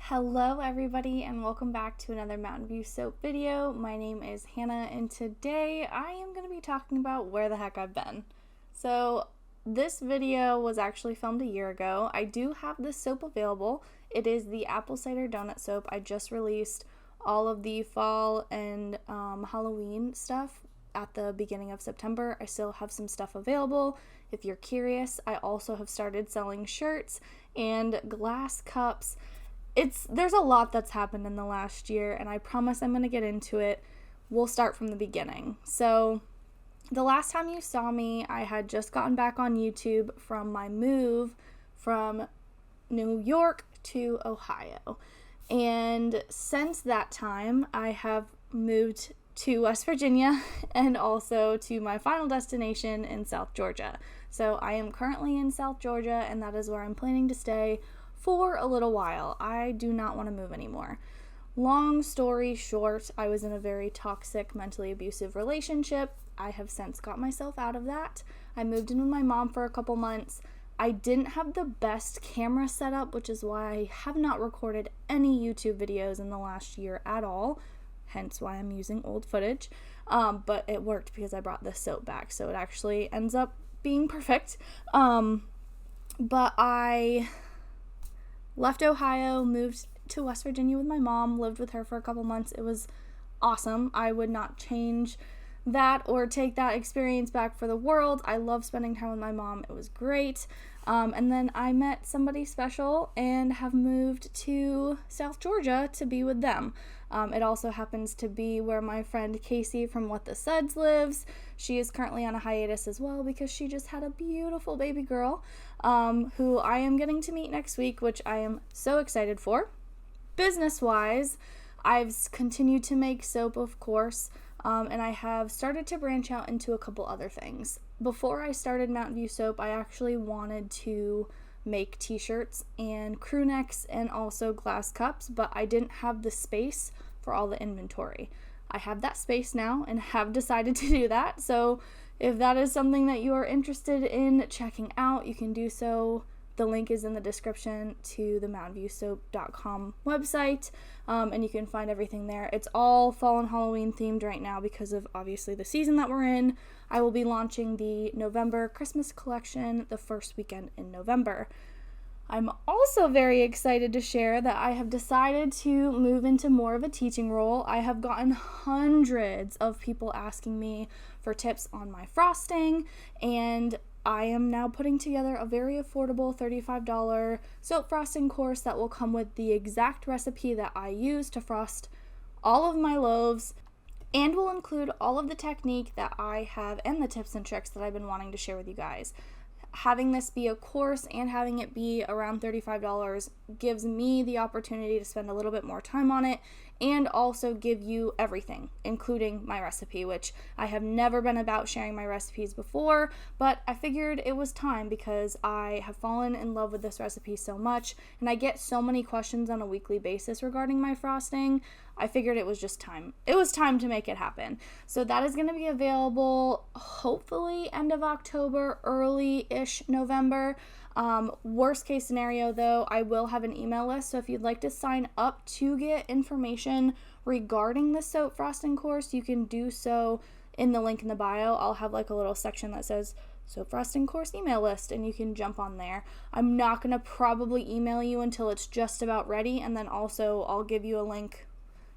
Hello everybody and welcome back to another Mountain View Soap video. My name is Hannah and today I am going to be talking about where the heck I've been. So this video was actually filmed a year ago. I do have this soap available. It is the Apple Cider Donut soap. I just released all of the fall and Halloween stuff at the beginning of September. I still have some stuff available if you're curious. I also have started selling shirts and glass cups. There's a lot that's happened in the last year, and I promise I'm going to get into it. We'll start from the beginning. So, the last time you saw me, I had just gotten back on YouTube from my move from New York to Ohio. And since that time, I have moved to West Virginia and also to my final destination in South Georgia. So, I am currently in South Georgia, and that is where I'm planning to stay for a little while. I do not want to move anymore. Long story short, I was in a very toxic, mentally abusive relationship. I have since got myself out of that. I moved in with my mom for a couple months. I didn't have the best camera setup, which is why I have not recorded any YouTube videos in the last year at all, hence why I'm using old footage. But it worked because I brought this soap back, so it actually ends up being perfect. But I left Ohio, moved to West Virginia with my mom, lived with her for a couple months. It was awesome. I would not change that or take that experience back for the world. I love spending time with my mom. It was great. And then I met somebody special and have moved to South Georgia to be with them. It also happens to be where my friend Casey from What the Suds lives. She is currently on a hiatus as well because she just had a beautiful baby girl who I am getting to meet next week, which I am so excited for. Business-wise, I've continued to make soap, of course, and I have started to branch out into a couple other things. Before I started Mountain View Soap, I actually wanted to make t-shirts and crew necks and also glass cups, but I didn't have the space for all the inventory. I have that space now and have decided to do that, so if that is something that you are interested in checking out, you can do so. The link is in the description to the mountainviewsoap.com website, and you can find everything there. It's all fall and Halloween themed right now because of obviously the season that we're in. I will be launching the November Christmas collection the first weekend in November. I'm also very excited to share that I have decided to move into more of a teaching role. I have gotten hundreds of people asking me for tips on my frosting, and I am now putting together a very affordable $35 soap frosting course that will come with the exact recipe that I use to frost all of my loaves and will include all of the technique that I have and the tips and tricks that I've been wanting to share with you guys. Having this be a course and having it be around $35 gives me the opportunity to spend a little bit more time on it and also give you everything, including my recipe, which I have never been about sharing my recipes before, but I figured it was time because I have fallen in love with this recipe so much and I get so many questions on a weekly basis regarding my frosting. I figured it was just time. It was time to make it happen. So that is going to be available hopefully end of October, early-ish November. Worst case scenario though, I will have an email list, so if you'd like to sign up to get information regarding the soap frosting course, you can do so in the link in the bio. I'll have like a little section that says soap frosting course email list and you can jump on there. I'm not going to probably email you until it's just about ready, and then also I'll give you a link,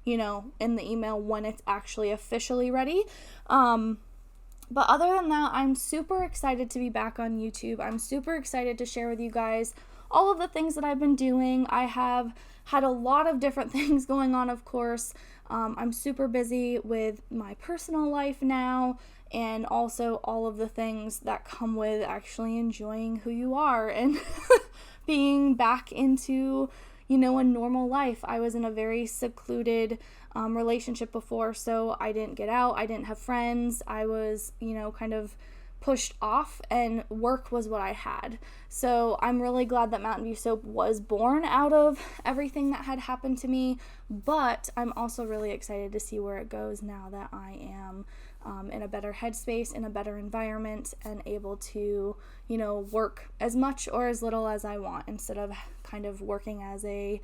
in the email when it's actually officially ready. But other than that, I'm super excited to be back on YouTube. I'm super excited to share with you guys all of the things that I've been doing. I have had a lot of different things going on, of course. I'm super busy with my personal life now, and also all of the things that come with actually enjoying who you are and being back into a normal life. I was in a very secluded relationship before, so I didn't get out. I didn't have friends. I was, kind of pushed off, and work was what I had. So I'm really glad that Mountain View Soap was born out of everything that had happened to me, but I'm also really excited to see where it goes now that I am in a better headspace, in a better environment, and able to, work as much or as little as I want instead of kind of working as a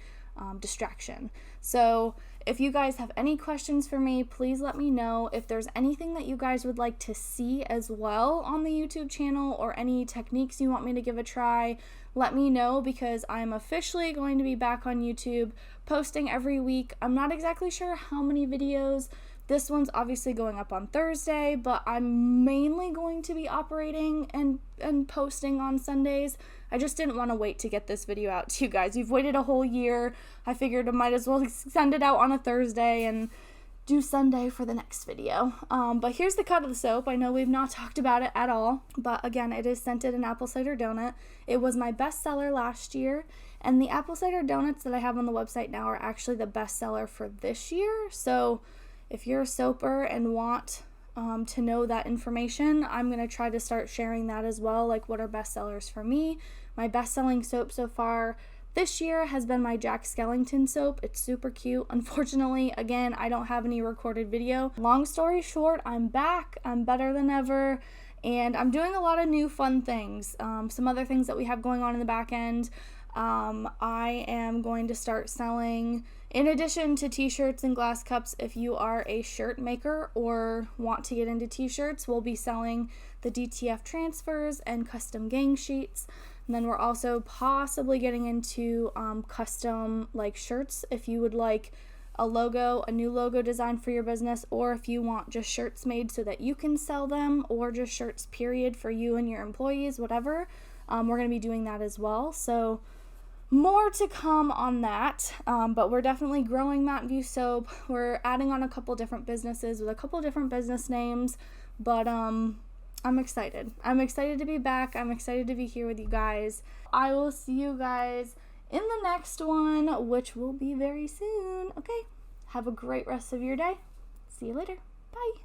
distraction. So if you guys have any questions for me, please let me know. If there's anything that you guys would like to see as well on the YouTube channel or any techniques you want me to give a try, let me know, because I'm officially going to be back on YouTube posting every week. I'm not exactly sure how many videos. This one's obviously going up on Thursday, but I'm mainly going to be operating and posting on Sundays. I just didn't want to wait to get this video out to you guys. You've waited a whole year. I figured I might as well send it out on a Thursday and do Sunday for the next video. But here's the cut of the soap. I know we've not talked about it at all, but again, it is scented an apple cider donut. It was my best seller last year, and the apple cider donuts that I have on the website now are actually the best seller for this year. So if you're a soaper and want to know that information, I'm going to try to start sharing that as well, like what are best sellers for me. My best-selling soap so far this year has been my Jack Skellington soap. It's super cute. Unfortunately, again, I don't have any recorded video. Long story short, I'm back. I'm better than ever, and I'm doing a lot of new fun things. Some other things that we have going on in the back end. I am going to start selling, in addition to t-shirts and glass cups, if you are a shirt maker or want to get into t-shirts, we'll be selling the DTF transfers and custom gang sheets. And then we're also possibly getting into custom like shirts if you would like a logo, a new logo design for your business, or if you want just shirts made so that you can sell them, or just shirts period for you and your employees, whatever. We're going to be doing that as well. So more to come on that, but we're definitely growing Mountain View Soap. We're adding on a couple different businesses with a couple different business names, but I'm excited. I'm excited to be back. I'm excited to be here with you guys. I will see you guys in the next one, which will be very soon. Okay, have a great rest of your day. See you later. Bye.